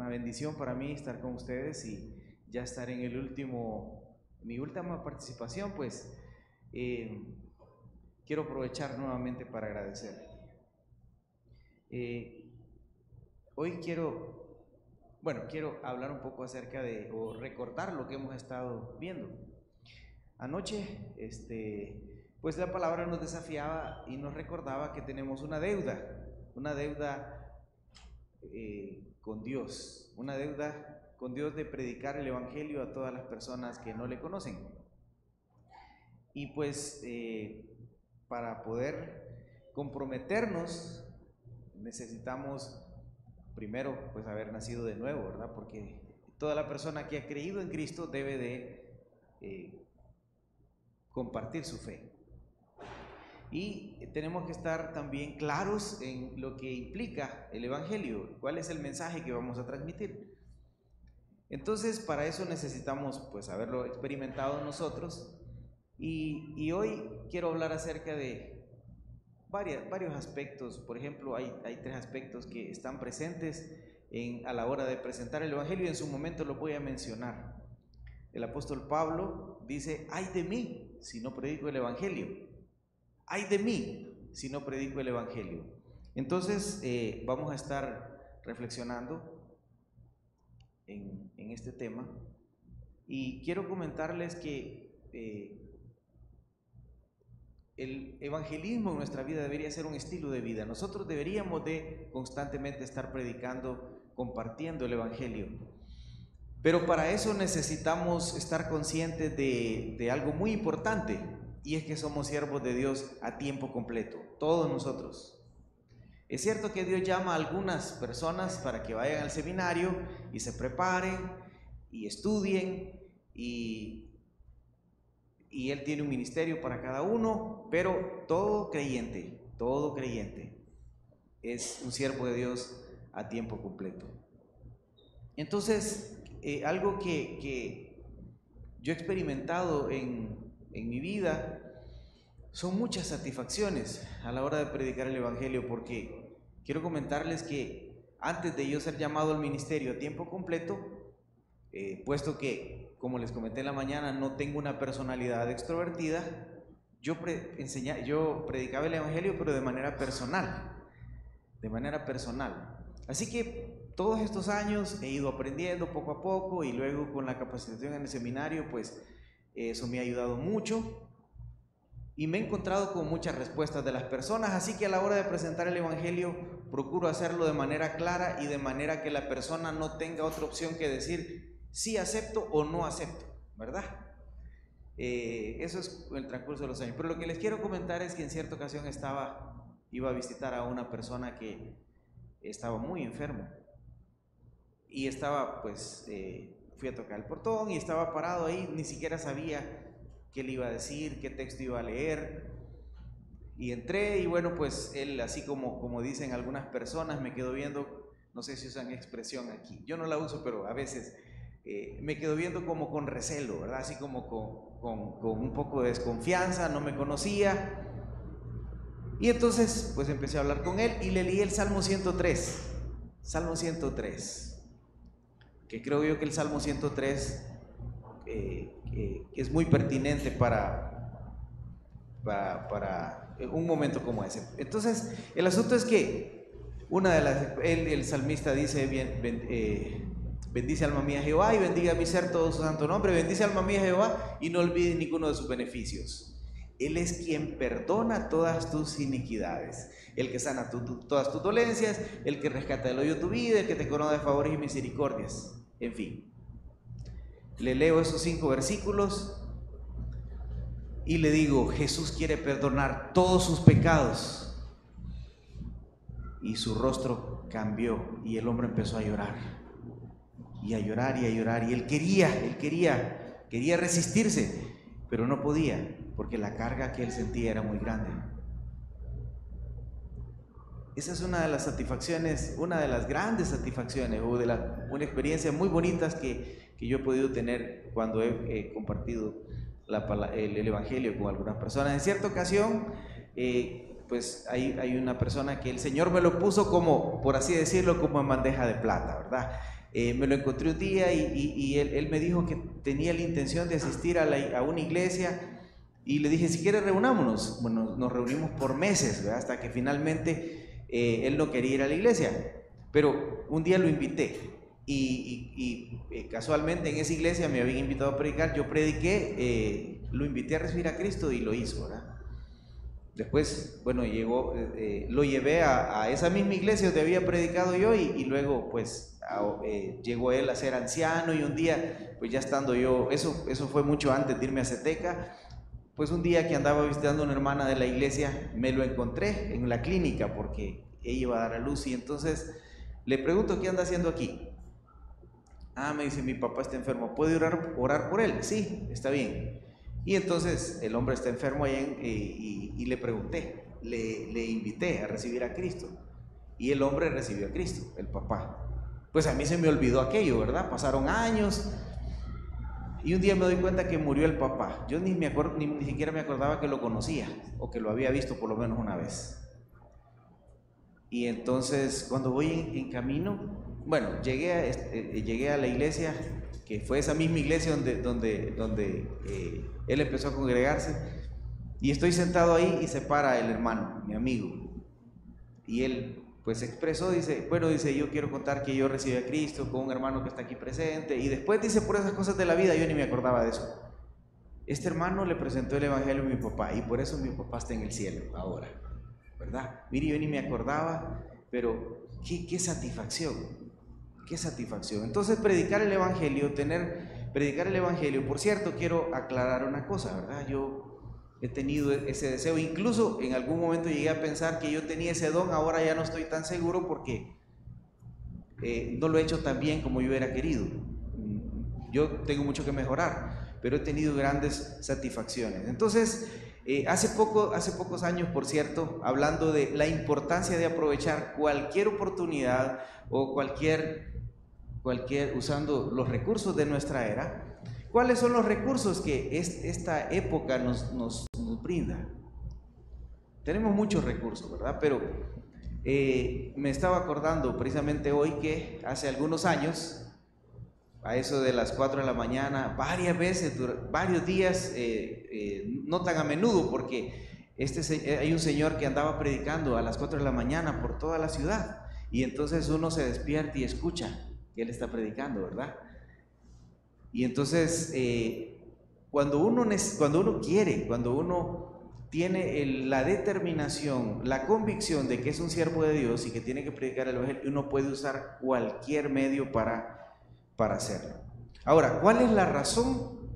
una bendición para mí estar con ustedes y ya estar en mi última participación, pues quiero aprovechar nuevamente para agradecer. Hoy quiero hablar un poco acerca o recordar lo que hemos estado viendo. Anoche, pues la palabra nos desafiaba y nos recordaba que tenemos una deuda con Dios, de predicar el Evangelio a todas las personas que no le conocen. Y pues para poder comprometernos necesitamos primero pues haber nacido de nuevo, ¿verdad? Porque toda la persona que ha creído en Cristo debe de compartir su fe. Y tenemos que estar también claros en lo que implica el Evangelio, cuál es el mensaje que vamos a transmitir. Entonces, para eso necesitamos pues haberlo experimentado nosotros, y hoy quiero hablar acerca de varios aspectos. Por ejemplo, hay 3 aspectos que están presentes a la hora de presentar el Evangelio, y en su momento lo voy a mencionar. El apóstol Pablo dice: ay de mí si no predico el Evangelio. Ay de mí si no predico el Evangelio. Entonces vamos a estar reflexionando en este tema, y quiero comentarles que el evangelismo en nuestra vida debería ser un estilo de vida. Nosotros deberíamos de constantemente estar predicando, compartiendo el Evangelio. Pero para eso necesitamos estar conscientes de algo muy importante, y es que somos siervos de Dios a tiempo completo, todos nosotros. Es cierto que Dios llama a algunas personas para que vayan al seminario y se preparen y estudien, y Él tiene un ministerio para cada uno, pero todo creyente es un siervo de Dios a tiempo completo. Entonces, algo que yo he experimentado en mi vida son muchas satisfacciones a la hora de predicar el Evangelio, porque quiero comentarles que antes de yo ser llamado al ministerio a tiempo completo, puesto que, como les comenté en la mañana, no tengo una personalidad extrovertida, yo predicaba el Evangelio, pero de manera personal. Así que todos estos años he ido aprendiendo poco a poco, y luego con la capacitación en el seminario, pues eso me ha ayudado mucho, y me he encontrado con muchas respuestas de las personas. Así que a la hora de presentar el Evangelio procuro hacerlo de manera clara, y de manera que la persona no tenga otra opción que decir sí acepto o no acepto, ¿verdad? Eso es el transcurso de los años. Pero lo que les quiero comentar es que en cierta ocasión iba a visitar a una persona que estaba muy enfermo, y estaba pues fui a tocar el portón y estaba parado ahí, ni siquiera sabía qué le iba a decir, qué texto iba a leer, y entré, y bueno, pues él, así como dicen algunas personas, me quedó viendo. No sé si usan expresión aquí, yo no la uso, pero a veces me quedó viendo como con recelo, ¿verdad? Así como con un poco de desconfianza, no me conocía. Y entonces pues empecé a hablar con él y le leí el Salmo 103, que creo yo que el Salmo 103 es muy pertinente para un momento como ese. Entonces el asunto es que el salmista dice: bendice alma mía Jehová, y bendiga mi ser todo su santo nombre. Bendice alma mía Jehová, y no olvides ninguno de sus beneficios. Él es quien perdona todas tus iniquidades, el que sana todas tus dolencias, el que rescata del hoyo tu vida, el que te corona de favores y misericordias. En fin, le leo esos 5 versículos y le digo: Jesús quiere perdonar todos sus pecados. Y su rostro cambió, y el hombre empezó a llorar, y a llorar, y a llorar. Y él quería resistirse, pero no podía, porque la carga que él sentía era muy grande. Esa es una de las satisfacciones, una de las grandes satisfacciones, o una experiencia muy bonitas que yo he podido tener cuando he compartido el Evangelio con algunas personas. En cierta ocasión, pues hay una persona que el Señor me lo puso como, por así decirlo, como en bandeja de plata, ¿verdad? me lo encontré un día y él me dijo que tenía la intención de asistir a una iglesia, y le dije, si quieres reunámonos. Bueno, nos reunimos por meses, ¿verdad? Hasta que finalmente él no quería ir a la iglesia, pero un día lo invité y casualmente en esa iglesia me habían invitado a predicar, yo prediqué, lo invité a recibir a Cristo y lo hizo, ¿verdad? Después, bueno, lo llevé a esa misma iglesia donde había predicado yo y luego pues llegó él a ser anciano, y un día, pues ya estando yo, eso fue mucho antes de irme a Ceteca, pues un día que andaba visitando a una hermana de la iglesia, me lo encontré en la clínica porque ella iba a dar a luz, y entonces le pregunto, ¿qué anda haciendo aquí? Me dice, mi papá está enfermo, ¿puede orar por él? Sí, está bien. Y entonces el hombre está enfermo ahí y le pregunté, le invité a recibir a Cristo, y el hombre recibió a Cristo, el papá. Pues a mí se me olvidó aquello, ¿verdad? Pasaron años y un día me doy cuenta que murió el papá. Yo ni siquiera me acordaba que lo conocía o que lo había visto por lo menos una vez. Y entonces cuando voy en camino, bueno, llegué a la iglesia, que fue esa misma iglesia donde él empezó a congregarse, y estoy sentado ahí y se para el hermano, mi amigo, y él pues expresó, dice, yo quiero contar que yo recibí a Cristo con un hermano que está aquí presente, y después dice, por esas cosas de la vida, yo ni me acordaba de eso. Este hermano le presentó el evangelio a mi papá, y por eso mi papá está en el cielo ahora, ¿verdad? Mire, yo ni me acordaba, pero qué satisfacción, qué satisfacción. Entonces predicar el evangelio, por cierto, quiero aclarar una cosa, ¿verdad? Yo he tenido ese deseo, incluso en algún momento llegué a pensar que yo tenía ese don, ahora ya no estoy tan seguro porque no lo he hecho tan bien como yo hubiera querido. Yo tengo mucho que mejorar, pero he tenido grandes satisfacciones. Entonces, hace pocos años, por cierto, hablando de la importancia de aprovechar cualquier oportunidad o cualquier usando los recursos de nuestra era, ¿cuáles son los recursos que esta época nos brinda? Tenemos muchos recursos, ¿verdad? Pero me estaba acordando precisamente hoy que hace algunos años, a eso de las 4 de la mañana, varias veces, varios días, no tan a menudo, porque hay un señor que andaba predicando a las 4 de la mañana por toda la ciudad, y entonces uno se despierta y escucha que él está predicando, ¿verdad? Y entonces cuando uno tiene la determinación, la convicción de que es un siervo de Dios y que tiene que predicar el evangelio, uno puede usar cualquier medio para hacerlo. Ahora, ¿cuál es la razón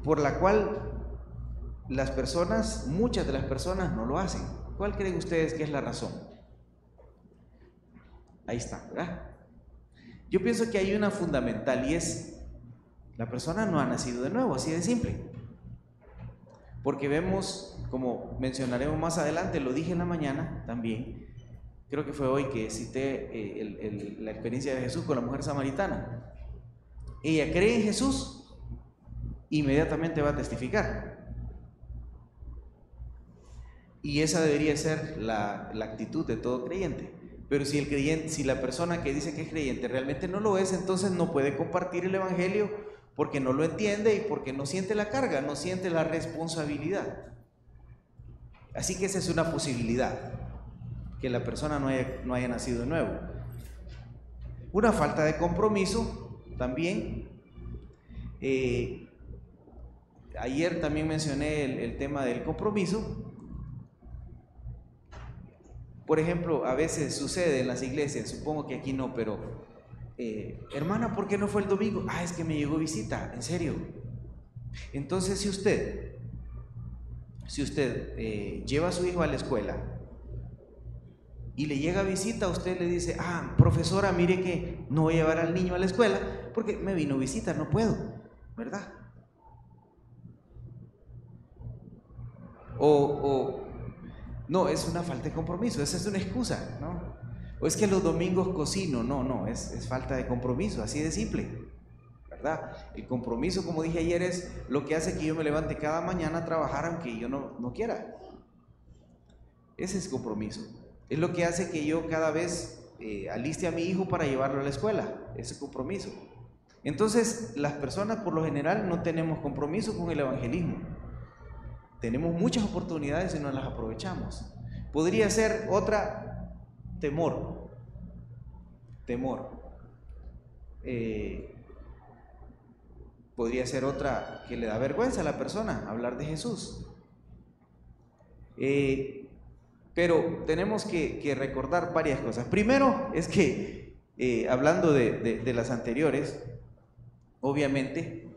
por la cual muchas de las personas no lo hacen? ¿Cuál creen ustedes que es la razón? Ahí está, ¿verdad? Yo pienso que hay una fundamental, y es, la persona no ha nacido de nuevo, así de simple. Porque vemos, como mencionaremos más adelante, lo dije en la mañana también, creo que fue hoy que cité la experiencia de Jesús con la mujer samaritana. Ella cree en Jesús, inmediatamente va a testificar. Y esa debería ser la actitud de todo creyente. Pero si la persona que dice que es creyente realmente no lo es, entonces no puede compartir el evangelio porque no lo entiende y porque no siente la carga, no siente la responsabilidad. Así que esa es una posibilidad, que la persona no haya nacido de nuevo. Una falta de compromiso también. Ayer también mencioné el tema del compromiso. Por ejemplo, a veces sucede en las iglesias, supongo que aquí no, pero hermana, ¿por qué no fue el domingo? Es que me llegó visita, en serio. Entonces, si usted lleva a su hijo a la escuela y le llega visita, usted le dice, profesora, mire que no voy a llevar al niño a la escuela porque me vino visita, no puedo, ¿verdad? No, es una falta de compromiso, esa es una excusa, ¿no? O es que los domingos cocino, no, es falta de compromiso, así de simple, ¿verdad? El compromiso, como dije ayer, es lo que hace que yo me levante cada mañana a trabajar aunque yo no quiera. Ese es compromiso. Es lo que hace que yo cada vez aliste a mi hijo para llevarlo a la escuela, ese compromiso. Entonces, las personas por lo general no tenemos compromiso con el evangelismo. Tenemos muchas oportunidades y no las aprovechamos. Podría ser otra, temor. Podría ser otra, que le da vergüenza a la persona hablar de Jesús. Pero tenemos que recordar varias cosas. Primero es que, hablando de las anteriores, obviamente,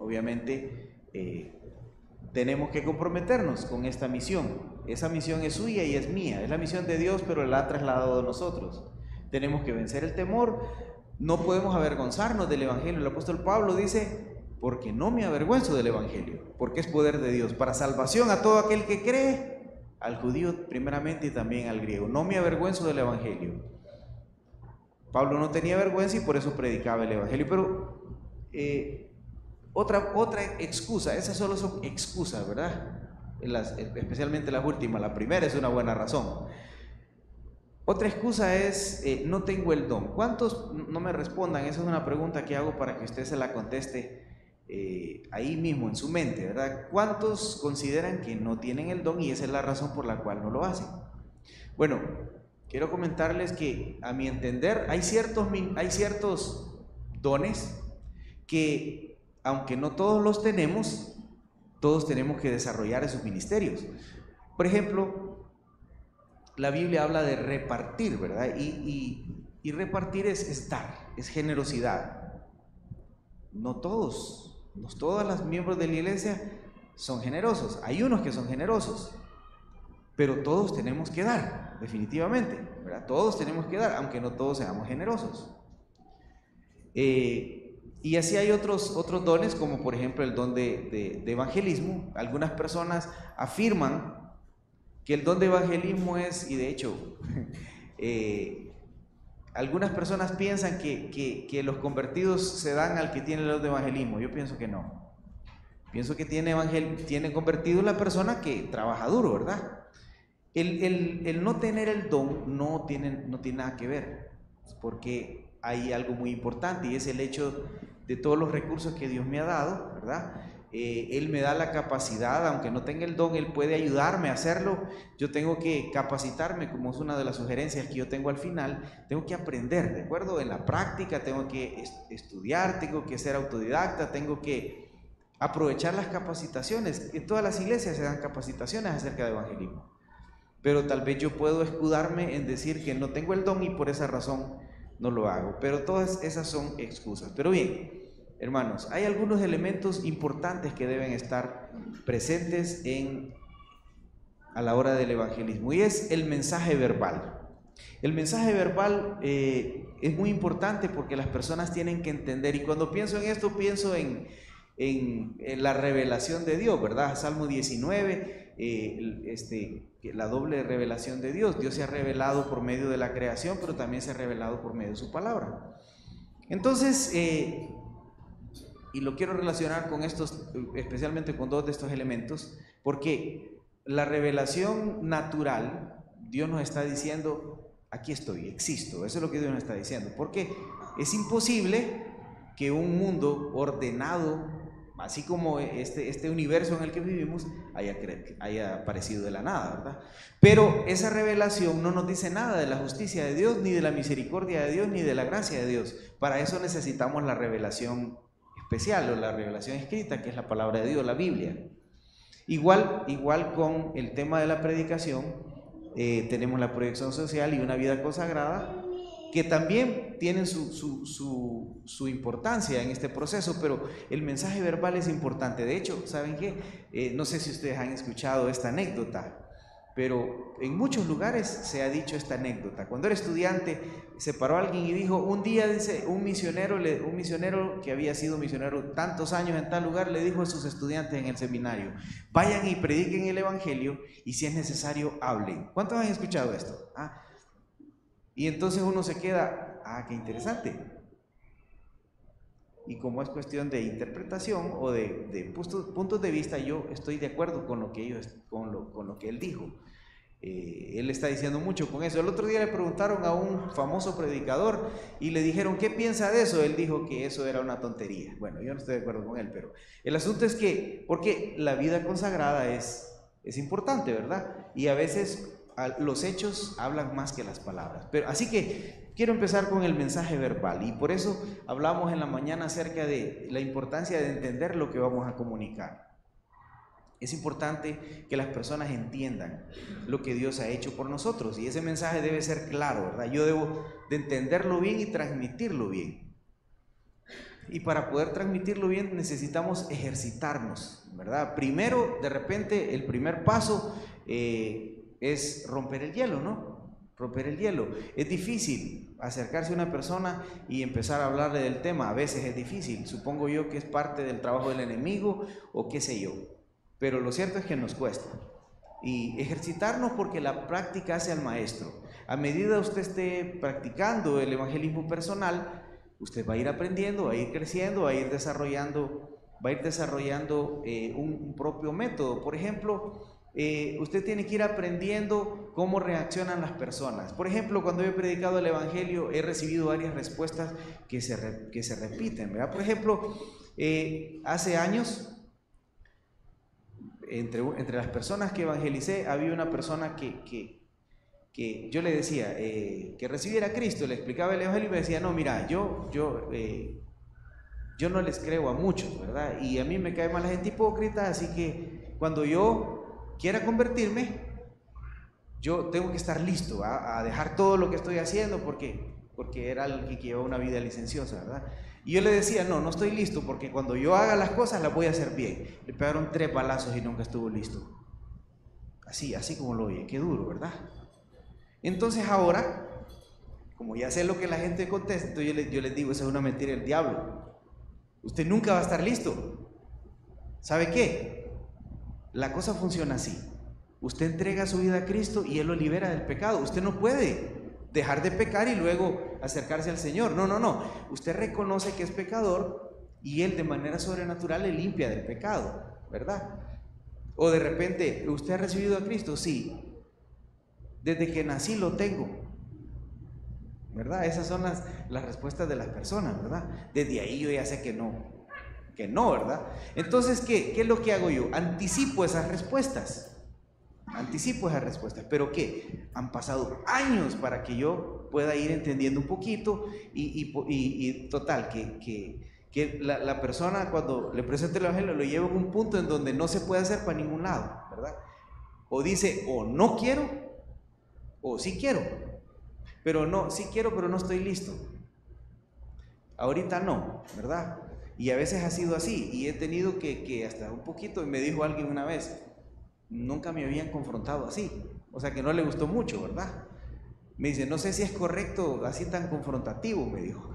tenemos que comprometernos con esta misión. Esa misión es suya y es mía. Es la misión de Dios, pero la ha trasladado a nosotros. Tenemos que vencer el temor. No podemos avergonzarnos del evangelio. El apóstol Pablo dice: porque no me avergüenzo del evangelio, porque es poder de Dios para salvación a todo aquel que cree, al judío primeramente y también al griego. No me avergüenzo del evangelio. Pablo no tenía vergüenza y por eso predicaba el evangelio. Pero otra excusa, esas solo son excusas, ¿verdad? Especialmente las últimas. La primera es una buena razón. Otra excusa es: no tengo el don. ¿Cuántos no me respondan? Esa es una pregunta que hago para que usted se la conteste ahí mismo en su mente, ¿verdad? ¿Cuántos consideran que no tienen el don y esa es la razón por la cual no lo hacen? Bueno, quiero comentarles que, a mi entender, hay ciertos dones que, aunque no todos los tenemos, todos tenemos que desarrollar esos ministerios. Por ejemplo, la Biblia habla de repartir, ¿verdad? Y repartir es dar, es generosidad. No todos los miembros de la iglesia son generosos. Hay unos que son generosos, pero todos tenemos que dar, definitivamente, ¿verdad? Todos tenemos que dar, aunque no todos seamos generosos. Y así hay otros dones, como por ejemplo el don de evangelismo. Algunas personas afirman que el don de evangelismo es, y de hecho, algunas personas piensan que los convertidos se dan al que tiene el don de evangelismo. Yo pienso que no. Pienso que tiene convertido la persona que trabaja duro, ¿verdad? El no tener el don no tiene nada que ver, porque hay algo muy importante, y es el hecho de todos los recursos que Dios me ha dado, ¿verdad? Él me da la capacidad, aunque no tenga el don, Él puede ayudarme a hacerlo. Yo tengo que capacitarme, como es una de las sugerencias que yo tengo al final. Tengo que aprender, ¿de acuerdo? En la práctica tengo que estudiar, tengo que ser autodidacta, tengo que aprovechar las capacitaciones. En todas las iglesias se dan capacitaciones acerca de evangelismo, pero tal vez yo puedo escudarme en decir que no tengo el don y por esa razón no lo hago. Pero todas esas son excusas. Pero bien, hermanos, hay algunos elementos importantes que deben estar presentes a la hora del evangelismo, y es el mensaje verbal. El mensaje verbal es muy importante porque las personas tienen que entender, y cuando pienso en esto, pienso en la revelación de Dios, ¿verdad? Salmo 19, la doble revelación de Dios. Dios se ha revelado por medio de la creación, pero también se ha revelado por medio de su palabra. Entonces, y lo quiero relacionar con estos, especialmente con dos de estos elementos, porque la revelación natural, Dios nos está diciendo: aquí estoy, existo. Eso es lo que Dios nos está diciendo, porque es imposible que un mundo ordenado, así como este universo en el que vivimos, haya aparecido de la nada, ¿verdad? Pero esa revelación no nos dice nada de la justicia de Dios, ni de la misericordia de Dios, ni de la gracia de Dios. Para eso necesitamos la revelación especial, o la revelación escrita, que es la palabra de Dios, la Biblia. Igual con el tema de la predicación, tenemos la proyección social y una vida consagrada, que también tienen su importancia en este proceso, pero el mensaje verbal es importante. De hecho, ¿saben qué? No sé si ustedes han escuchado esta anécdota, pero en muchos lugares se ha dicho esta anécdota. Cuando era estudiante, se paró alguien y dijo: un día, dice, un misionero que había sido misionero tantos años en tal lugar, le dijo a sus estudiantes en el seminario: vayan y prediquen el evangelio, y si es necesario, hablen. ¿Cuántos han escuchado esto? Y entonces uno se queda: qué interesante. Y como es cuestión de interpretación o de puntos de vista, yo estoy de acuerdo con lo que él dijo. Él está diciendo mucho con eso. El otro día le preguntaron a un famoso predicador y le dijeron, ¿qué piensa de eso? Él dijo que eso era una tontería. Bueno, yo no estoy de acuerdo con él, pero el asunto es que, porque la vida consagrada es importante, ¿verdad? Y a veces los hechos hablan más que las palabras. Pero, así que quiero empezar con el mensaje verbal, y por eso hablamos en la mañana acerca de la importancia de entender lo que vamos a comunicar. Es importante que las personas entiendan lo que Dios ha hecho por nosotros, y ese mensaje debe ser claro, ¿verdad? Yo debo de entenderlo bien y transmitirlo bien. Y para poder transmitirlo bien necesitamos ejercitarnos, ¿verdad? Primero, de repente, el primer paso es romper el hielo, ¿no? Romper el hielo. Es difícil acercarse a una persona y empezar a hablarle del tema. A veces es difícil. Supongo yo que es parte del trabajo del enemigo o qué sé yo. Pero lo cierto es que nos cuesta. Y ejercitarnos, porque la práctica hace al maestro. A medida que usted esté practicando el evangelismo personal, usted va a ir aprendiendo, va a ir creciendo, va a ir desarrollando un propio método. Por ejemplo, usted tiene que ir aprendiendo cómo reaccionan las personas. Por ejemplo, cuando yo he predicado el evangelio, he recibido varias respuestas que se repiten, ¿verdad? Por ejemplo, hace años, entre las personas que evangelicé, había una persona que yo le decía que recibiera a Cristo, le explicaba el evangelio y me decía, no, mira, yo no les creo a muchos, ¿verdad? Y a mí me cae mal la gente hipócrita, así que cuando yo quiera convertirme, yo tengo que estar listo a dejar todo lo que estoy haciendo, porque era alguien que lleva una vida licenciosa, ¿verdad? Y yo le decía, no estoy listo, porque cuando yo haga las cosas las voy a hacer bien. Le pegaron 3 balazos y nunca estuvo listo. Así como lo oye, qué duro, ¿verdad? Entonces ahora, como ya sé lo que la gente contesta, entonces yo les digo, esa es una mentira del diablo. Usted nunca va a estar listo. ¿Sabe qué? La cosa funciona así. Usted entrega su vida a Cristo y Él lo libera del pecado. Usted no puede dejar de pecar y luego acercarse al Señor. No. Usted reconoce que es pecador y Él de manera sobrenatural le limpia del pecado, ¿verdad? O de repente, ¿usted ha recibido a Cristo? Sí. Desde que nací lo tengo, ¿verdad? Esas son las respuestas de las personas, ¿verdad? Desde ahí yo ya sé que no, ¿verdad? Entonces, ¿qué es lo que hago yo? Anticipo esas respuestas, pero ¿qué? Han pasado años para que yo pueda ir entendiendo un poquito y total, que la persona cuando le presenta el evangelio lo lleva a un punto en donde no se puede hacer para ningún lado, ¿verdad? O dice, o no quiero, o sí quiero, pero no estoy listo. Ahorita no, ¿verdad? Y a veces ha sido así, y he tenido que hasta un poquito, y me dijo alguien una vez, nunca me habían confrontado así, o sea que no le gustó mucho, ¿verdad? Me dice, no sé si es correcto así tan confrontativo, me dijo,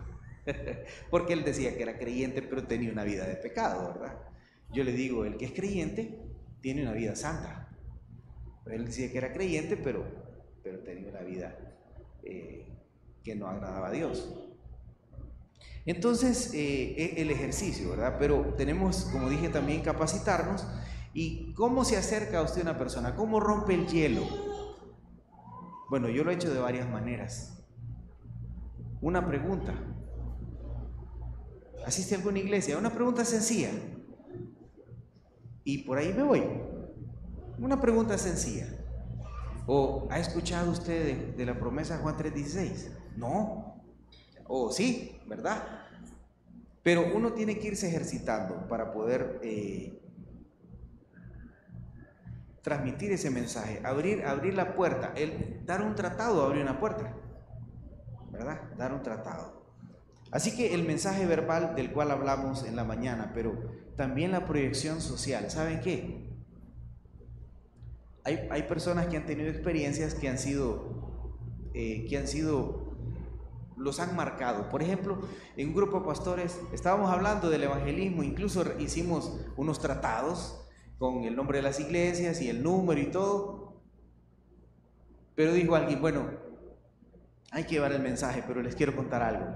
porque él decía que era creyente, pero tenía una vida de pecado, ¿verdad? Yo le digo, el que es creyente tiene una vida santa. Él decía que era creyente, pero tenía una vida que no agradaba a Dios. Entonces, el ejercicio, ¿verdad? Pero tenemos, como dije, también capacitarnos. ¿Y cómo se acerca a usted una persona? ¿Cómo rompe el hielo? Bueno, yo lo he hecho de varias maneras. Una pregunta. ¿Asiste a alguna iglesia? Una pregunta sencilla. Y por ahí me voy. Una pregunta sencilla. ¿O ha escuchado usted de la promesa Juan 3:16? No. O sí, ¿verdad? Pero uno tiene que irse ejercitando para poder transmitir ese mensaje, abrir la puerta. Dar un tratado abre una puerta, ¿verdad? Dar un tratado. Así que el mensaje verbal del cual hablamos en la mañana, pero también la proyección social. ¿Saben qué? Hay personas que han tenido experiencias que han sido, los han marcado. Por ejemplo, en un grupo de pastores estábamos hablando del evangelismo, incluso hicimos unos tratados con el nombre de las iglesias y el número y todo. Pero dijo alguien, bueno, hay que llevar el mensaje, pero les quiero contar algo.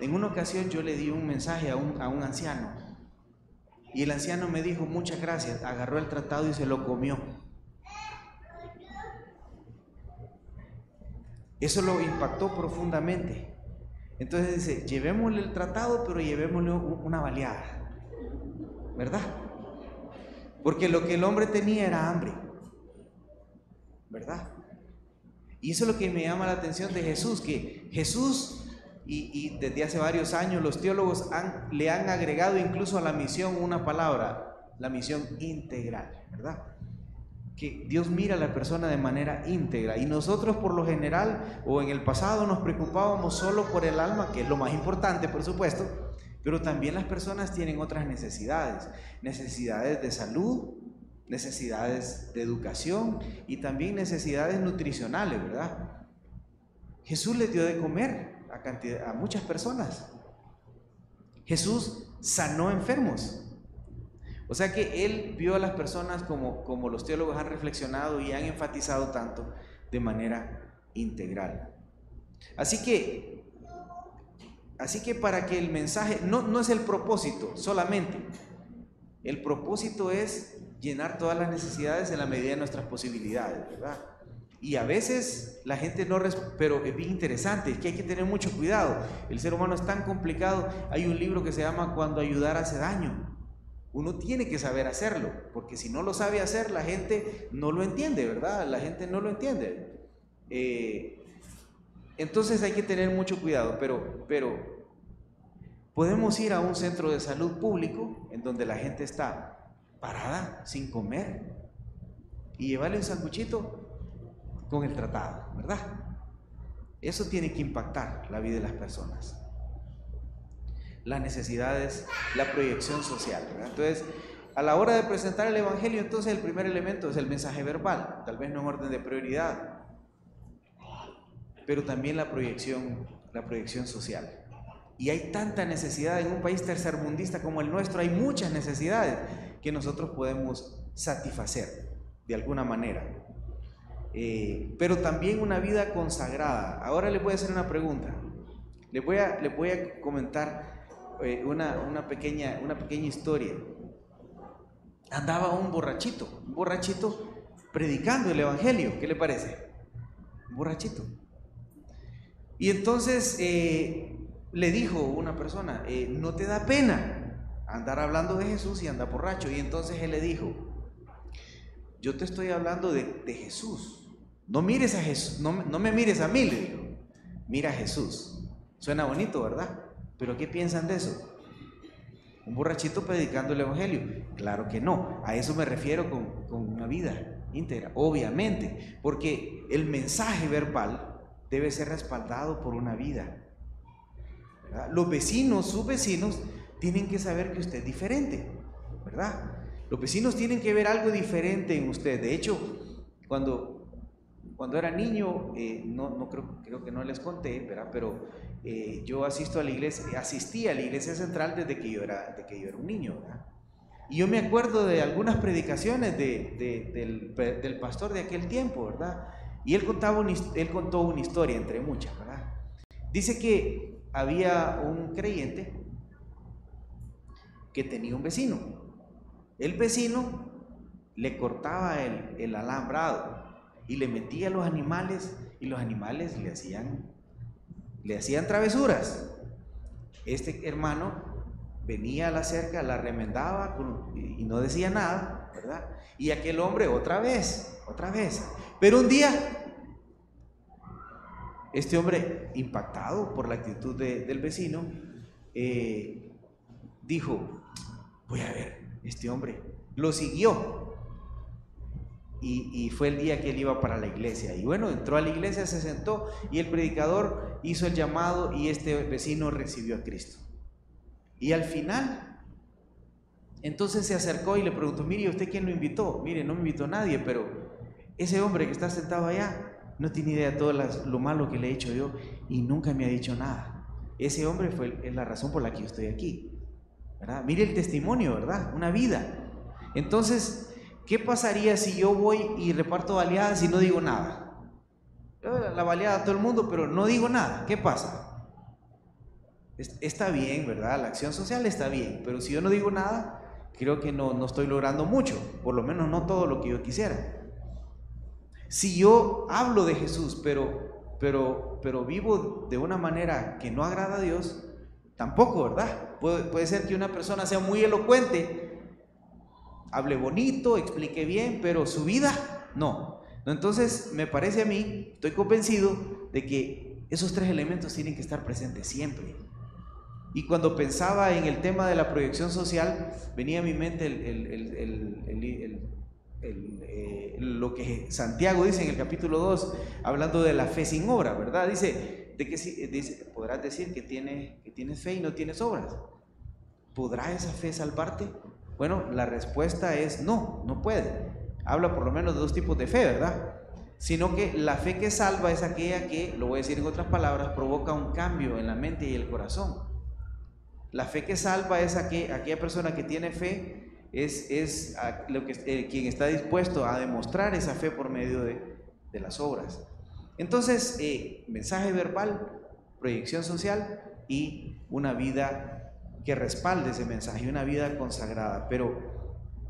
En una ocasión yo le di un mensaje a un anciano y el anciano me dijo, muchas gracias, agarró el tratado y se lo comió. Eso lo impactó profundamente. Entonces dice, llevémosle el tratado, pero llevémosle una baleada, ¿verdad? Porque lo que el hombre tenía era hambre, ¿verdad? Y eso es lo que me llama la atención de Jesús, que Jesús, y desde hace varios años los teólogos le han agregado incluso a la misión una palabra, la misión integral, ¿verdad? Que Dios mira a la persona de manera íntegra, y nosotros por lo general o en el pasado nos preocupábamos solo por el alma, que es lo más importante por supuesto, pero también las personas tienen otras necesidades, necesidades de salud, necesidades de educación y también necesidades nutricionales, ¿verdad? Jesús les dio de comer a muchas personas. Jesús sanó enfermos. O sea que Él vio a las personas como los teólogos han reflexionado y han enfatizado tanto, de manera integral. Así que para que el mensaje, no es el propósito solamente, el propósito es llenar todas las necesidades en la medida de nuestras posibilidades, ¿verdad? Y a veces la gente no responde, pero es bien interesante, es que hay que tener mucho cuidado. El ser humano es tan complicado. Hay un libro que se llama Cuando ayudar hace daño. Uno tiene que saber hacerlo, porque si no lo sabe hacer, la gente no lo entiende, ¿verdad? La gente no lo entiende. Entonces hay que tener mucho cuidado, pero podemos ir a un centro de salud público en donde la gente está parada, sin comer, y llevarle un sanguchito con el tratado, ¿verdad? Eso tiene que impactar la vida de las personas. Las necesidades, la proyección social, ¿verdad? Entonces, a la hora de presentar el Evangelio, entonces el primer elemento es el mensaje verbal, tal vez no en orden de prioridad, pero también la proyección social. Y hay tanta necesidad en un país tercermundista como el nuestro, hay muchas necesidades que nosotros podemos satisfacer de alguna manera. Pero también una vida consagrada. Ahora les voy a hacer una pregunta. Les voy a comentar una pequeña historia. Andaba un borrachito predicando el Evangelio. ¿Qué le parece? Un borrachito. Y entonces le dijo una persona, ¿no te da pena andar hablando de Jesús y andar borracho? Y entonces él le dijo, yo te estoy hablando de Jesús. No mires a Jesús, no me mires a mí, le dijo. Mira a Jesús. Suena bonito, ¿verdad? ¿Pero qué piensan de eso? ¿Un borrachito predicando el Evangelio? Claro que no. A eso me refiero con una vida íntegra, obviamente, porque el mensaje verbal debe ser respaldado por una vida, ¿verdad? Los vecinos, sus vecinos, tienen que saber que usted es diferente, ¿verdad? Los vecinos tienen que ver algo diferente en usted. De hecho, cuando era niño, creo que no les conté, ¿verdad? Pero yo asistí a la iglesia central desde que yo era un niño, ¿verdad? Y yo me acuerdo de algunas predicaciones del pastor de aquel tiempo, ¿verdad? Y él contó una historia entre muchas, ¿verdad? Dice que había un creyente que tenía un vecino. El vecino le cortaba el alambrado y le metía a los animales, y los animales le hacían travesuras. Este hermano venía a la cerca, la remendaba y no decía nada, ¿verdad? Y aquel hombre otra vez. Pero un día, este hombre, impactado por la actitud del vecino, dijo, voy a ver, este hombre lo siguió. Y fue el día que él iba para la iglesia. Y bueno, entró a la iglesia, se sentó y el predicador hizo el llamado y este vecino recibió a Cristo. Y al final, entonces se acercó y le preguntó, mire, ¿usted quién lo invitó? Mire, no me invitó nadie, pero ese hombre que está sentado allá no tiene idea de todo lo malo que le he hecho yo y nunca me ha dicho nada. Ese hombre es la razón por la que yo estoy aquí, ¿verdad? Mire el testimonio, ¿verdad? Una vida. Entonces, ¿qué pasaría si yo voy y reparto baleadas y no digo nada? La baleada a todo el mundo, pero no digo nada. ¿Qué pasa? Está bien, ¿verdad? La acción social está bien, pero si yo no digo nada, creo que no estoy logrando mucho, por lo menos no todo lo que yo quisiera. Si yo hablo de Jesús, pero pero vivo de una manera que no agrada a Dios, tampoco, ¿verdad? Puede ser que una persona sea muy elocuente, hable bonito, explique bien, pero su vida no. Entonces me parece a mí, estoy convencido de que esos tres elementos tienen que estar presentes siempre. Y cuando pensaba en el tema de la proyección social, venía a mi mente lo que Santiago dice en el capítulo 2, hablando de la fe sin obra, ¿verdad? Dice, podrás decir que tienes fe y no tienes obras. ¿Podrá esa fe salvarte? Bueno, la respuesta es no, no puede. Habla por lo menos de dos tipos de fe, ¿verdad? Sino que la fe que salva es aquella que, lo voy a decir en otras palabras, provoca un cambio en la mente y el corazón. La fe que salva es aquella persona que tiene fe, es quien está dispuesto a demostrar esa fe por medio de las obras. Entonces, mensaje verbal, proyección social y una vida que respalde ese mensaje, una vida consagrada. Pero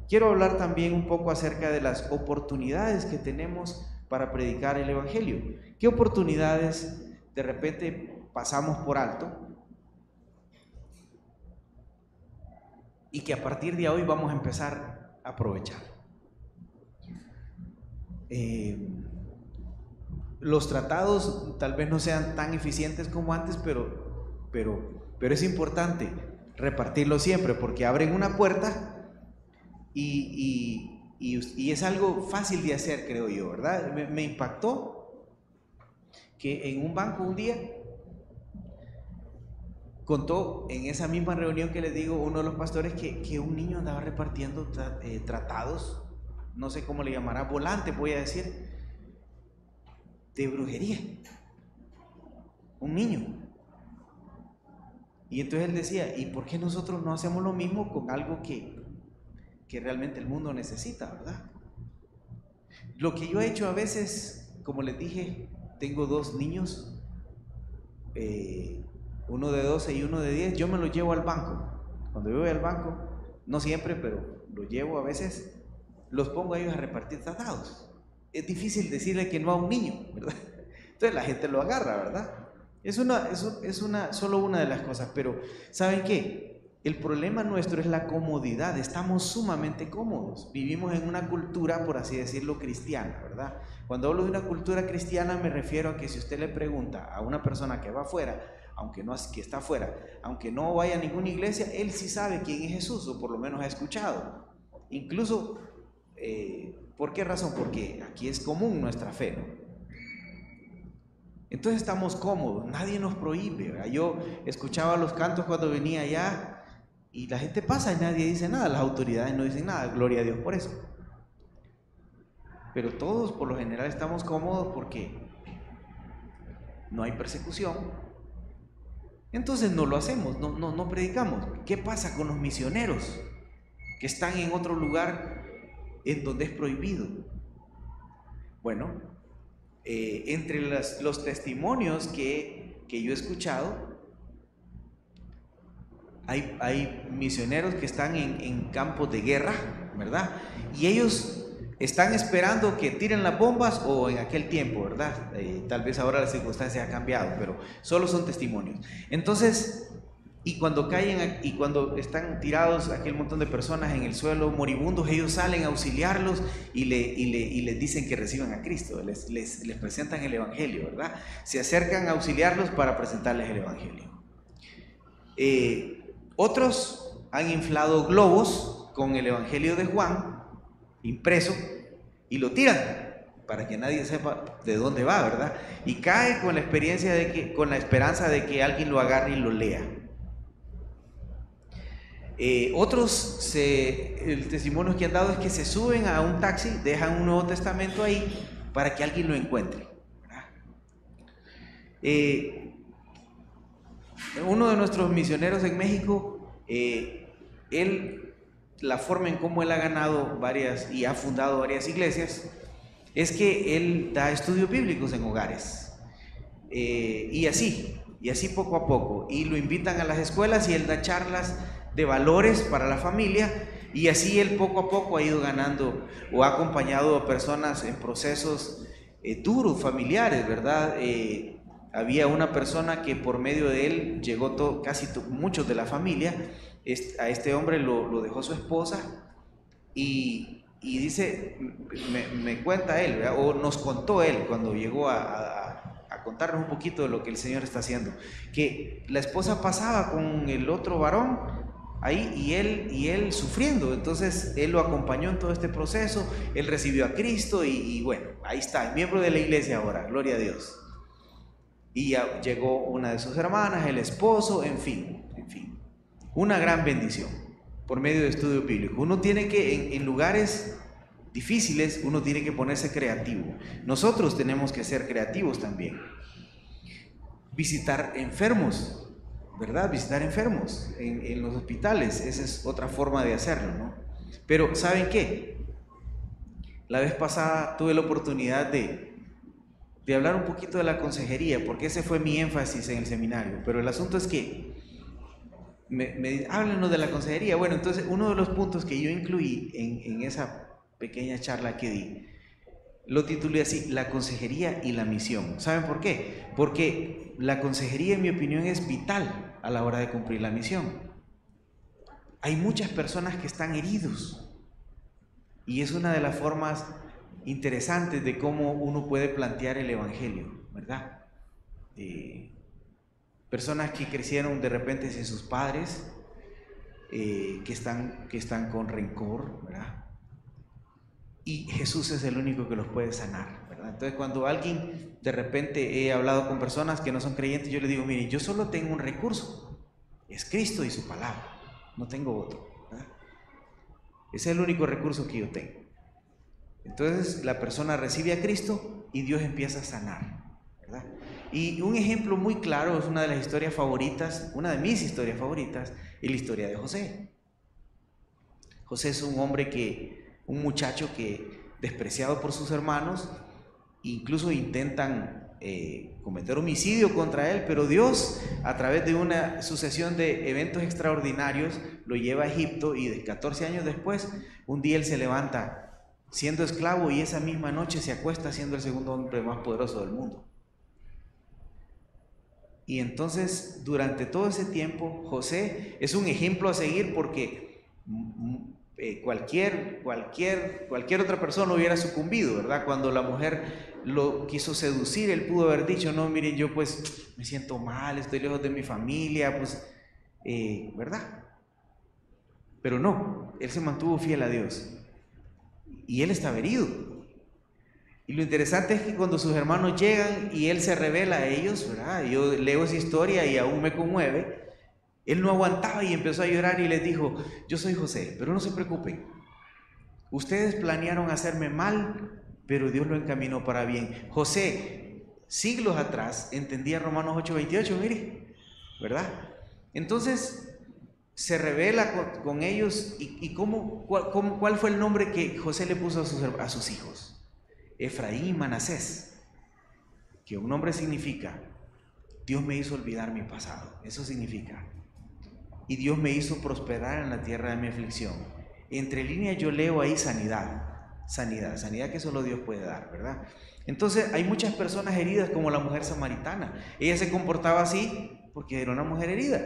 quiero hablar también un poco acerca de las oportunidades que tenemos para predicar el Evangelio. ¿Qué oportunidades de repente pasamos por alto y que a partir de hoy vamos a empezar a aprovechar? Los tratados tal vez no sean tan eficientes como antes, pero es importante repartirlos siempre, porque abren una puerta y es algo fácil de hacer, creo yo, ¿verdad? Me impactó que en un banco un día contó en esa misma reunión que les digo uno de los pastores que un niño andaba repartiendo tratados, no sé cómo le llamará, volantes voy a decir, de brujería. Un niño. Y entonces él decía, ¿y por qué nosotros no hacemos lo mismo con algo que realmente el mundo necesita, verdad? Lo que yo he hecho a veces, como les dije, tengo dos niños, uno de 12 y uno de 10, yo me los llevo al banco. Cuando yo voy al banco, no siempre, pero los llevo a veces, los pongo a ellos a repartir tratados. Es difícil decirle que no a un niño, ¿verdad? Entonces la gente lo agarra, ¿verdad? Es solo una de las cosas, pero ¿saben qué? El problema nuestro es la comodidad, estamos sumamente cómodos, vivimos en una cultura, por así decirlo, cristiana, ¿verdad? Cuando hablo de una cultura cristiana me refiero a que si usted le pregunta a una persona que va afuera, que está afuera, aunque no vaya a ninguna iglesia, él sí sabe quién es Jesús, o por lo menos ha escuchado. Incluso, ¿por qué razón? Porque aquí es común nuestra fe, ¿no? Entonces estamos cómodos, nadie nos prohíbe, ¿verdad? Yo escuchaba los cantos cuando venía allá y la gente pasa y nadie dice nada, las autoridades no dicen nada, gloria a Dios por eso. Pero todos por lo general estamos cómodos porque no hay persecución. Entonces no lo hacemos, no predicamos. ¿Qué pasa con los misioneros que están en otro lugar en donde es prohibido? Bueno, entre los testimonios que yo he escuchado, hay misioneros que están en campos de guerra, ¿verdad? Y ellos están esperando que tiren las bombas, o en aquel tiempo, ¿verdad? Tal vez ahora la circunstancia ha cambiado, pero solo son testimonios. Entonces, y cuando caen y cuando están tirados aquel montón de personas en el suelo moribundos, ellos salen a auxiliarlos y les dicen que reciban a Cristo, les presentan el Evangelio, ¿verdad? Se acercan a auxiliarlos para presentarles el Evangelio. Otros han inflado globos con el Evangelio de Juan impreso y lo tiran para que nadie sepa de dónde va, ¿verdad? Y cae con la esperanza de que alguien lo agarre y lo lea. Otros, el testimonio que han dado es que se suben a un taxi, dejan un Nuevo Testamento ahí para que alguien lo encuentre, ¿verdad? Uno de nuestros misioneros en México, la forma en cómo él ha ganado varias y ha fundado varias iglesias es que él da estudios bíblicos en hogares, y así poco a poco, y lo invitan a las escuelas y él da charlas de valores para la familia, y así él poco a poco ha ido ganando o ha acompañado a personas en procesos duros, familiares, ¿verdad? Había una persona que por medio de él llegó muchos de la familia. A este hombre lo dejó su esposa y dice, me cuenta él, ¿verdad? O nos contó él cuando llegó a contarnos un poquito de lo que el Señor está haciendo, que la esposa pasaba con el otro varón ahí y él sufriendo. Entonces él lo acompañó en todo este proceso, él recibió a Cristo y bueno, ahí está, miembro de la iglesia ahora, gloria a Dios. Y ya llegó una de sus hermanas, el esposo, en fin, una gran bendición por medio de estudio bíblico. Uno tiene que, en lugares difíciles, uno tiene que ponerse creativo. Nosotros tenemos que ser creativos también. Visitar enfermos, ¿verdad? Visitar enfermos en los hospitales, esa es otra forma de hacerlo, ¿no? Pero ¿saben qué? La vez pasada tuve la oportunidad de hablar un poquito de la consejería, porque ese fue mi énfasis en el seminario, pero el asunto es que háblenos de la consejería. Bueno, entonces uno de los puntos que yo incluí en esa pequeña charla que di, lo titulé así, la consejería y la misión. ¿Saben por qué? Porque la consejería, en mi opinión, es vital a la hora de cumplir la misión. Hay muchas personas que están heridos y es una de las formas interesantes de cómo uno puede plantear el evangelio, ¿verdad? Personas que crecieron de repente sin sus padres, que están con rencor, ¿verdad? Y Jesús es el único que los puede sanar, ¿verdad? Entonces, cuando alguien, de repente he hablado con personas que no son creyentes, yo les digo, miren, yo solo tengo un recurso, es Cristo y su palabra, no tengo otro, ¿verdad? Ese es el único recurso que yo tengo. Entonces la persona recibe a Cristo y Dios empieza a sanar, ¿verdad? Y un ejemplo muy claro es una de las historias favoritas, una de mis historias favoritas, es la historia de José. José es un muchacho que, despreciado por sus hermanos, incluso intentan cometer homicidio contra él, pero Dios, a través de una sucesión de eventos extraordinarios, lo lleva a Egipto y 14 años después, un día él se levanta siendo esclavo y esa misma noche se acuesta siendo el segundo hombre más poderoso del mundo. Y entonces, durante todo ese tiempo, José es un ejemplo a seguir porque cualquier otra persona hubiera sucumbido, ¿verdad? Cuando la mujer lo quiso seducir, él pudo haber dicho, no, miren, yo pues me siento mal, estoy lejos de mi familia, pues, ¿verdad? Pero no, él se mantuvo fiel a Dios. Y él estaba herido. Y lo interesante es que cuando sus hermanos llegan y él se revela a ellos, ¿verdad? Yo leo esa historia y aún me conmueve. Él no aguantaba y empezó a llorar y les dijo, yo soy José, pero no se preocupen. Ustedes planearon hacerme mal, pero Dios lo encaminó para bien. José, siglos atrás, entendía Romanos 8:28, mire, ¿verdad? Entonces se revela con ellos y ¿cuál fue el nombre que José le puso a sus hijos? Efraín y Manasés, que un nombre significa Dios me hizo olvidar mi pasado, eso significa, y Dios me hizo prosperar en la tierra de mi aflicción. Entre líneas yo leo ahí sanidad que solo Dios puede dar, ¿verdad? Entonces hay muchas personas heridas como la mujer samaritana. Ella se comportaba así porque era una mujer herida.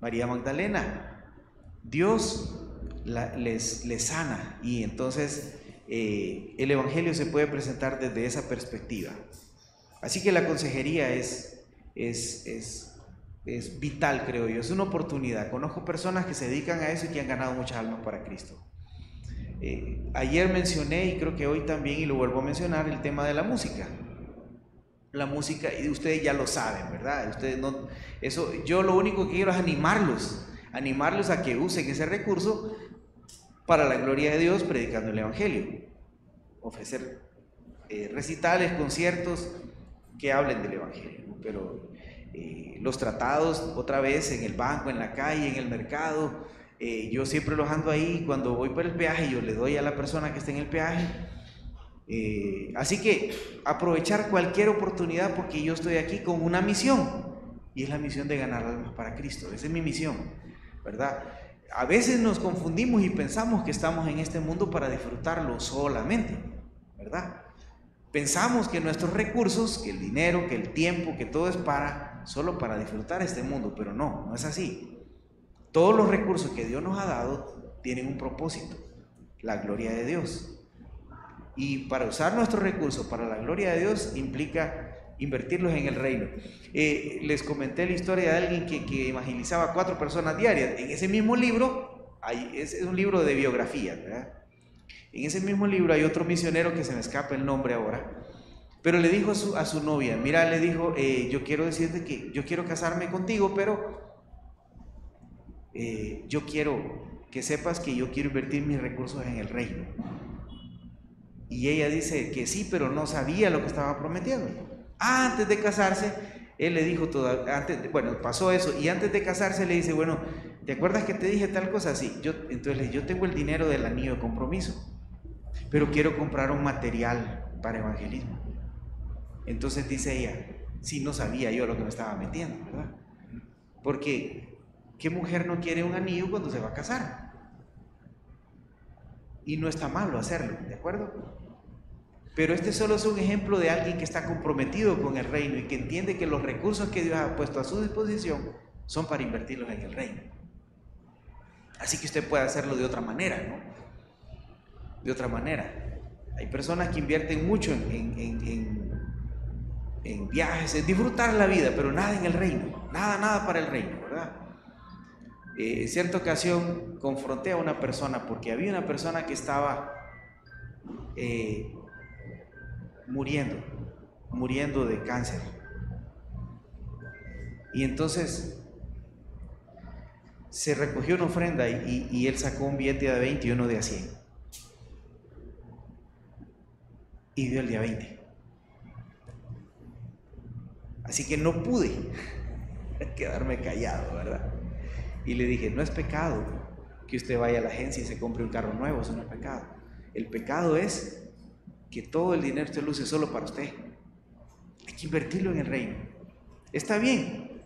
María Magdalena, Dios les sana y entonces el evangelio se puede presentar desde esa perspectiva. Así que la consejería es vital, creo yo, es una oportunidad. Conozco personas que se dedican a eso y que han ganado muchas almas para Cristo. Ayer mencioné y creo que hoy también, y lo vuelvo a mencionar, el tema de la música. La música, y ustedes ya lo saben, ¿verdad? Ustedes no, eso, yo lo único que quiero es animarlos a que usen ese recurso para la gloria de Dios, predicando el evangelio, ofrecer recitales, conciertos que hablen del evangelio, pero los tratados otra vez en el banco, en la calle, en el mercado, yo siempre los ando ahí. Cuando voy por el peaje yo le doy a la persona que está en el peaje. Así que aprovechar cualquier oportunidad, porque yo estoy aquí con una misión y es la misión de ganar almas para Cristo. Esa es mi misión, ¿verdad? A veces nos confundimos y pensamos que estamos en este mundo para disfrutarlo solamente, ¿verdad? Pensamos que nuestros recursos, que el dinero, que el tiempo, que todo es solo para disfrutar este mundo, pero no es así. Todos los recursos que Dios nos ha dado tienen un propósito, la gloria de Dios. Y para usar nuestros recursos para la gloria de Dios implica invertirlos en el reino. Les comenté la historia de alguien que evangelizaba a 4 personas diarias. En ese mismo libro, es un libro de biografía, ¿verdad? En ese mismo libro hay otro misionero que se me escapa el nombre ahora, pero le dijo a su novia, mira, le dijo, yo quiero decirte que yo quiero casarme contigo, pero yo quiero que sepas que yo quiero invertir mis recursos en el reino. Y ella dice que sí, pero no sabía lo que estaba prometiendo. Antes de casarse, él le dijo pasó eso, y antes de casarse le dice, bueno, ¿te acuerdas que te dije tal cosa? Sí, entonces yo tengo el dinero del anillo de compromiso, pero quiero comprar un material para evangelismo. Entonces dice ella, sí, no sabía yo lo que me estaba metiendo, ¿verdad? Porque ¿qué mujer no quiere un anillo cuando se va a casar? Y no está malo hacerlo, ¿de acuerdo? Pero este solo es un ejemplo de alguien que está comprometido con el reino y que entiende que los recursos que Dios ha puesto a su disposición son para invertirlos en el reino. Así que usted puede hacerlo de otra manera, ¿no? De otra manera. Hay personas que invierten mucho en viajes, en disfrutar la vida, pero nada en el reino, nada para el reino, ¿verdad? En cierta ocasión confronté a una persona porque había una persona que estaba muriendo de cáncer. Y entonces se recogió una ofrenda y él sacó un billete de 20 y uno de a 100. Y dio el día 20. Así que no pude quedarme callado, ¿verdad? Y le dije, no es pecado que usted vaya a la agencia y se compre un carro nuevo, eso no es pecado. El pecado es que todo el dinero usted lo use solo para usted. Hay que invertirlo en el reino. Está bien,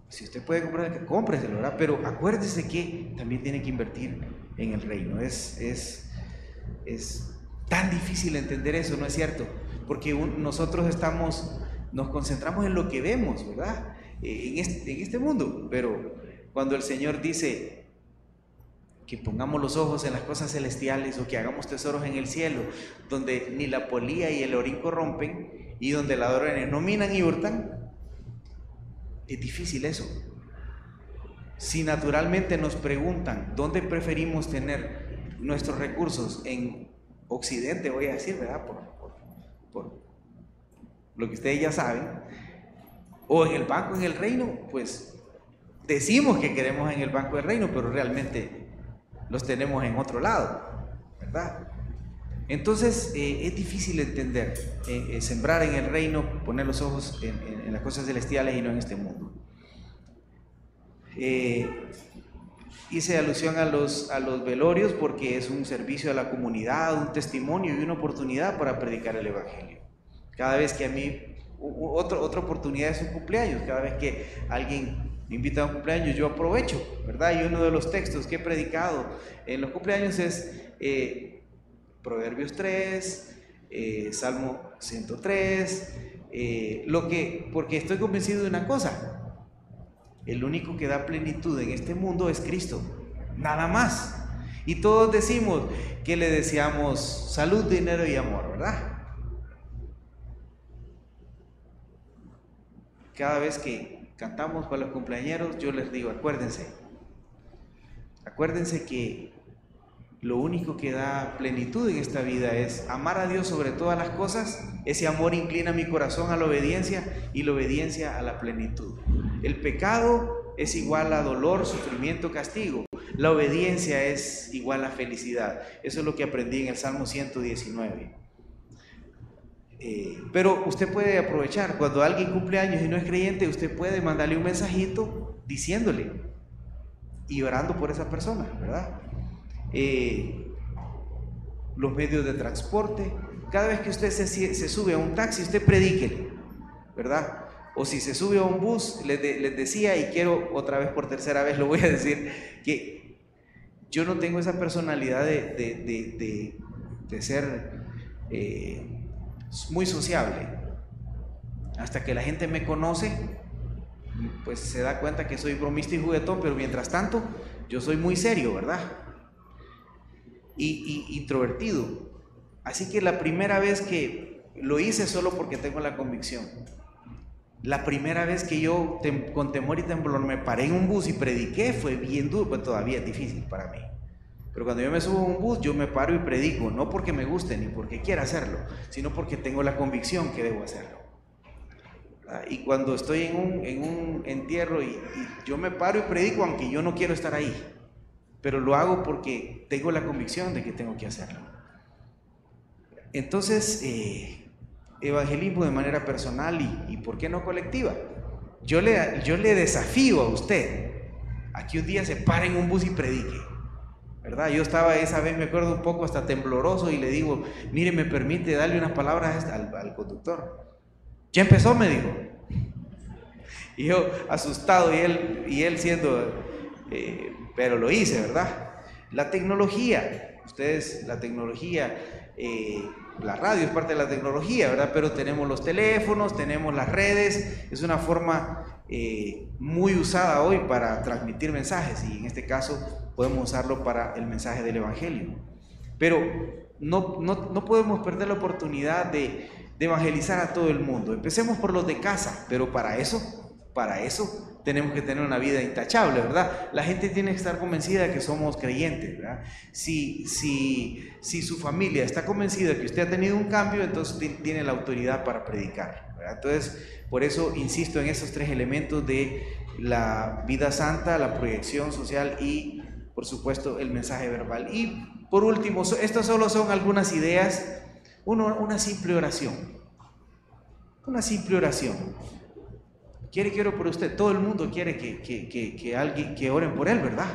si usted puede comprar, cómpreselo, ¿verdad? Pero acuérdese que también tiene que invertir en el reino. Es tan difícil entender eso, ¿no es cierto? Porque nosotros nos concentramos en lo que vemos, ¿verdad? En este mundo, pero cuando el Señor dice que pongamos los ojos en las cosas celestiales o que hagamos tesoros en el cielo, donde ni la polía y el orín corrompen y donde ladrones no minan y hurtan, es difícil eso. Si naturalmente nos preguntan dónde preferimos tener nuestros recursos, en Occidente, voy a decir, ¿verdad? Por lo que ustedes ya saben, o en el banco, en el reino, pues decimos que queremos en el banco del reino, pero realmente los tenemos en otro lado, ¿verdad? Entonces es difícil entender, sembrar en el reino, poner los ojos en las cosas celestiales y no en este mundo. Hice alusión a los velorios porque es un servicio a la comunidad, un testimonio y una oportunidad para predicar el evangelio. Cada vez que a mí, otra oportunidad es un cumpleaños, cada vez que alguien me invita a un cumpleaños, yo aprovecho, ¿verdad? Y uno de los textos que he predicado en los cumpleaños es Proverbios 3, Salmo 103, porque estoy convencido de una cosa: el único que da plenitud en este mundo es Cristo, nada más. Y todos decimos que le deseamos salud, dinero y amor, ¿verdad? Cada vez que cantamos para los cumpleañeros, yo les digo, acuérdense que lo único que da plenitud en esta vida es amar a Dios sobre todas las cosas. Ese amor inclina mi corazón a la obediencia y la obediencia a la plenitud. El pecado es igual a dolor, sufrimiento, castigo. La obediencia es igual a felicidad. Eso es lo que aprendí en el Salmo 119. Pero usted puede aprovechar, cuando alguien cumple años y no es creyente, usted puede mandarle un mensajito diciéndole y orando por esa persona, ¿verdad? Los medios de transporte, cada vez que usted se sube a un taxi, usted predíquele, ¿verdad? O si se sube a un bus, les decía, y quiero otra vez, por tercera vez lo voy a decir, que yo no tengo esa personalidad de ser muy sociable. Hasta que la gente me conoce, pues se da cuenta que soy bromista y juguetón, pero mientras tanto, yo soy muy serio, ¿verdad? Y introvertido. Así que la primera vez que lo hice solo porque tengo la convicción. La primera vez que yo con temor y temblor me paré en un bus y prediqué fue bien duro, pues todavía es difícil para mí. Pero cuando yo me subo a un bus, yo me paro y predico, no porque me guste ni porque quiera hacerlo, sino porque tengo la convicción que debo hacerlo. Y cuando estoy en un entierro y yo me paro y predico, aunque yo no quiero estar ahí, pero lo hago porque tengo la convicción de que tengo que hacerlo. Entonces, evangelismo de manera personal y ¿por qué no colectiva? Yo le desafío a usted a que un día se pare en un bus y predique, ¿verdad? Yo estaba esa vez, me acuerdo, un poco hasta tembloroso y le digo, mire, ¿me permite darle unas palabras al conductor? Ya empezó, me dijo. Y yo asustado y él siendo, pero lo hice, ¿verdad? La tecnología, la radio es parte de la tecnología, ¿verdad? Pero tenemos los teléfonos, tenemos las redes, es una forma muy usada hoy para transmitir mensajes y en este caso podemos usarlo para el mensaje del Evangelio. Pero no podemos perder la oportunidad de evangelizar a todo el mundo. Empecemos por los de casa, pero para eso tenemos que tener una vida intachable, ¿verdad? La gente tiene que estar convencida de que somos creyentes, ¿verdad? Si su familia está convencida de que usted ha tenido un cambio, entonces tiene la autoridad para predicar, ¿verdad? Entonces, por eso insisto en esos tres elementos de la vida santa, la proyección social y, por supuesto, el mensaje verbal. Y, por último, estas solo son algunas ideas. Una simple oración. Una simple oración. Quiere que ore por usted. Todo el mundo quiere que alguien, que oren por él, ¿verdad?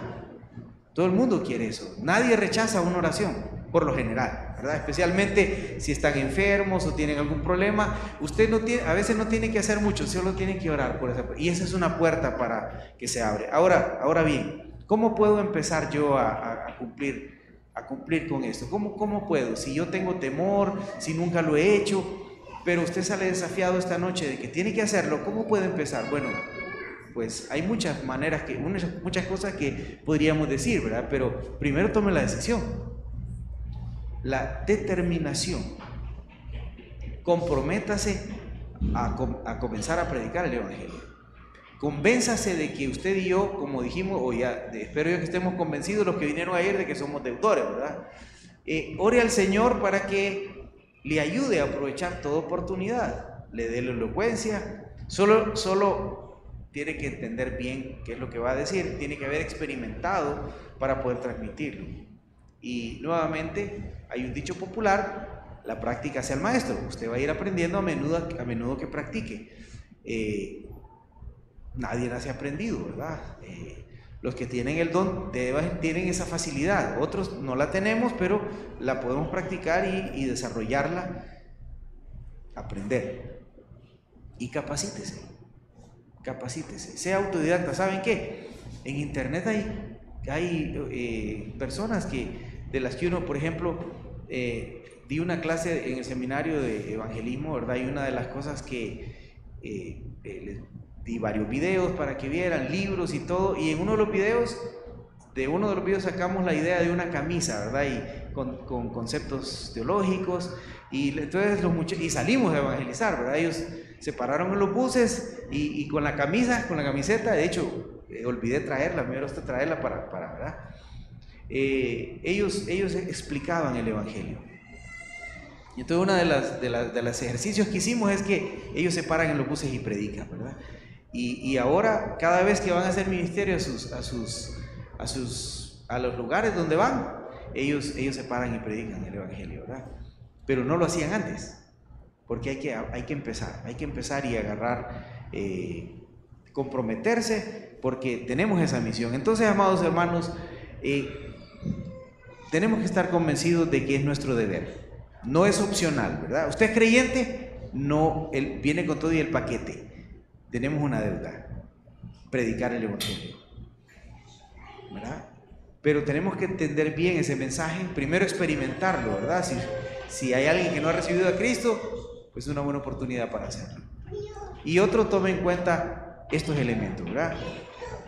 Todo el mundo quiere eso. Nadie rechaza una oración, por lo general, ¿verdad? Especialmente si están enfermos o tienen algún problema. Usted a veces no tiene que hacer mucho, solo tiene que orar por esa. Y esa es una puerta para que se abre. Ahora bien, ¿cómo puedo empezar yo a cumplir con esto? ¿Cómo puedo? Si yo tengo temor, si nunca lo he hecho, pero usted sale desafiado esta noche de que tiene que hacerlo, ¿cómo puede empezar? Bueno, pues hay muchas maneras, muchas cosas que podríamos decir, ¿verdad? Pero primero tome la decisión, la determinación. Comprométase a comenzar a predicar el Evangelio. Convénzase de que usted y yo, como dijimos, espero yo que estemos convencidos los que vinieron ayer de que somos deudores, ¿verdad? Ore al Señor para que le ayude a aprovechar toda oportunidad, le dé la elocuencia. Solo tiene que entender bien qué es lo que va a decir, tiene que haber experimentado para poder transmitirlo. Y nuevamente, hay un dicho popular, la práctica hace al maestro. Usted va a ir aprendiendo a menudo que practique. Nadie nace aprendido, ¿verdad? Los que tienen el don tienen esa facilidad, otros no la tenemos, pero la podemos practicar y desarrollarla, aprender. Y capacítese, sea autodidacta. ¿Saben qué? En internet hay personas de las que uno, por ejemplo, di una clase en el seminario de evangelismo, ¿verdad? Y una de las cosas que les di varios videos para que vieran, libros y todo, y en uno de los videos sacamos la idea de una camisa, ¿verdad? Y con conceptos teológicos, y entonces y salimos a evangelizar, ¿verdad? Ellos se pararon en los buses y con la camiseta, de hecho, olvidé traerla, me hubiera gustado traerla para ¿verdad? Ellos explicaban el Evangelio. Y entonces una de los ejercicios que hicimos es que ellos se paran en los buses y predican, ¿verdad? Y ahora, cada vez que van a hacer ministerio a los lugares donde van, ellos se paran y predican el Evangelio, ¿verdad? Pero no lo hacían antes, porque hay que empezar y agarrar, comprometerse, porque tenemos esa misión. Entonces, amados hermanos, tenemos que estar convencidos de que es nuestro deber, no es opcional, ¿verdad? Usted es creyente, no, él viene con todo y el paquete. Tenemos una deuda, predicar el Evangelio, ¿verdad? Pero tenemos que entender bien ese mensaje, primero experimentarlo, ¿verdad? Si hay alguien que no ha recibido a Cristo, pues es una buena oportunidad para hacerlo. Y otro, tome en cuenta estos elementos, ¿verdad?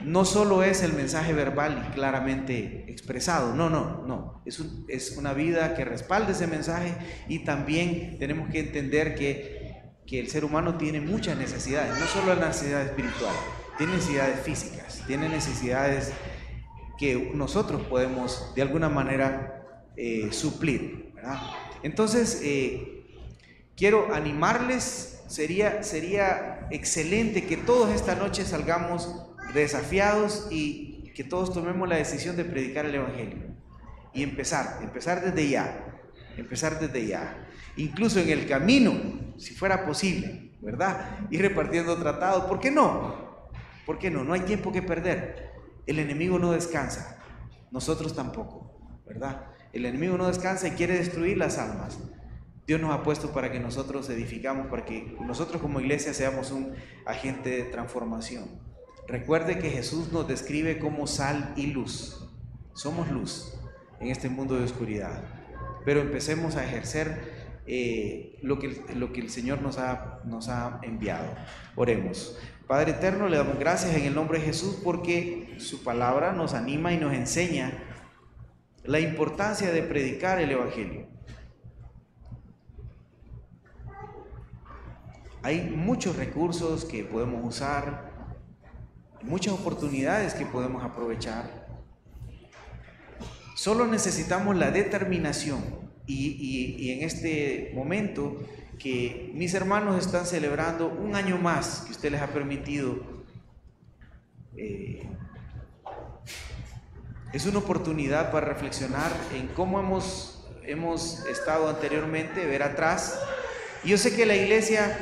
No solo es el mensaje verbal y claramente expresado, no. Es una vida que respalde ese mensaje, y también tenemos que entender que el ser humano tiene muchas necesidades, no solo la necesidad espiritual, tiene necesidades físicas, tiene necesidades que nosotros podemos de alguna manera suplir, ¿verdad? Entonces, quiero animarles, sería excelente que todos esta noche salgamos desafiados y que todos tomemos la decisión de predicar el Evangelio y empezar desde ya, incluso en el camino, si fuera posible, ¿verdad? Ir repartiendo tratados. ¿Por qué no? No hay tiempo que perder. El enemigo no descansa, nosotros tampoco, ¿verdad? El enemigo no descansa y quiere destruir las almas. Dios nos ha puesto para que nosotros edificamos, para que nosotros como iglesia seamos un agente de transformación. Recuerde que Jesús nos describe como sal y luz. Somos luz en este mundo de oscuridad, pero empecemos a ejercer lo que el Señor nos ha enviado. Oremos. Padre eterno, le damos gracias en el nombre de Jesús, porque su palabra nos anima y nos enseña la importancia de predicar el Evangelio. Hay muchos recursos que podemos usar, muchas oportunidades que podemos aprovechar. Solo necesitamos la determinación, y en este momento que mis hermanos están celebrando un año más que usted les ha permitido, es una oportunidad para reflexionar en cómo hemos estado anteriormente, ver atrás. Y yo sé que la iglesia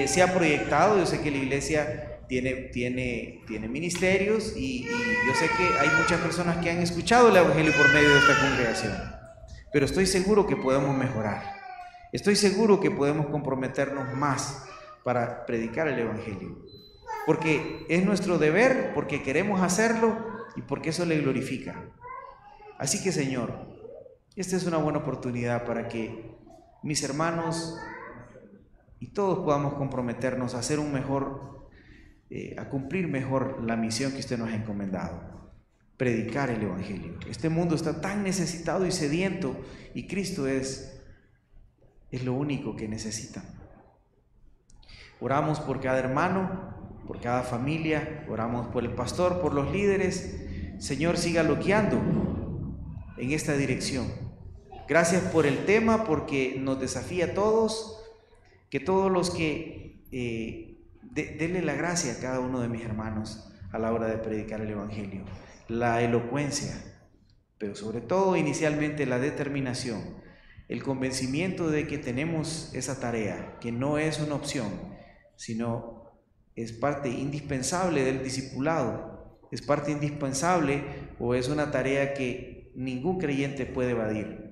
se ha proyectado, yo sé que la iglesia tiene ministerios, y yo sé que hay muchas personas que han escuchado el Evangelio por medio de esta congregación, pero estoy seguro que podemos mejorar, estoy seguro que podemos comprometernos más para predicar el Evangelio, porque es nuestro deber, porque queremos hacerlo y porque eso le glorifica. Así que, Señor, esta es una buena oportunidad para que mis hermanos y todos podamos comprometernos a hacer a cumplir mejor la misión que usted nos ha encomendado: predicar el Evangelio. Este mundo está tan necesitado y sediento, y Cristo es lo único que necesitan. Oramos por cada hermano, por cada familia, oramos por el pastor, por los líderes. Señor, sígalo guiando en esta dirección. Gracias por el tema, porque nos desafía a todos, que todos los que denle la gracia a cada uno de mis hermanos a la hora de predicar el Evangelio, la elocuencia, pero sobre todo inicialmente la determinación, el convencimiento de que tenemos esa tarea, que no es una opción, sino es parte indispensable del discipulado, es parte indispensable, o es una tarea que ningún creyente puede evadir.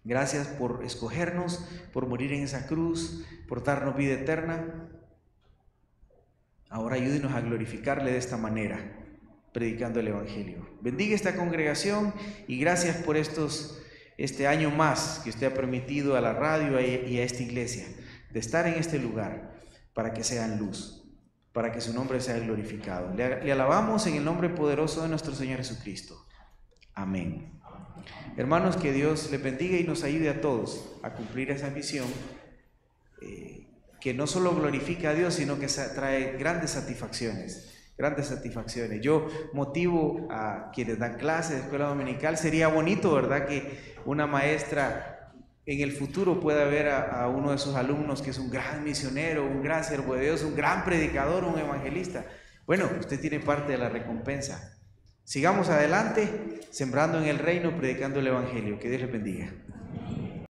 Gracias por escogernos, por morir en esa cruz, por darnos vida eterna. Ahora ayúdenos a glorificarle de esta manera, predicando el Evangelio. Bendiga esta congregación, y gracias por este año más que usted ha permitido a la radio y a esta iglesia de estar en este lugar, para que sean luz, para que su nombre sea glorificado. Le alabamos en el nombre poderoso de nuestro Señor Jesucristo. Amén. Hermanos, que Dios les bendiga y nos ayude a todos a cumplir esa misión, que no solo glorifica a Dios, sino que trae grandes satisfacciones. Yo motivo a quienes dan clases de escuela dominical. Sería bonito, ¿verdad?, que una maestra en el futuro pueda ver a uno de sus alumnos que es un gran misionero, un gran siervo de Dios, un gran predicador, un evangelista. Bueno, usted tiene parte de la recompensa. Sigamos adelante, sembrando en el reino, predicando el Evangelio. Que Dios les bendiga.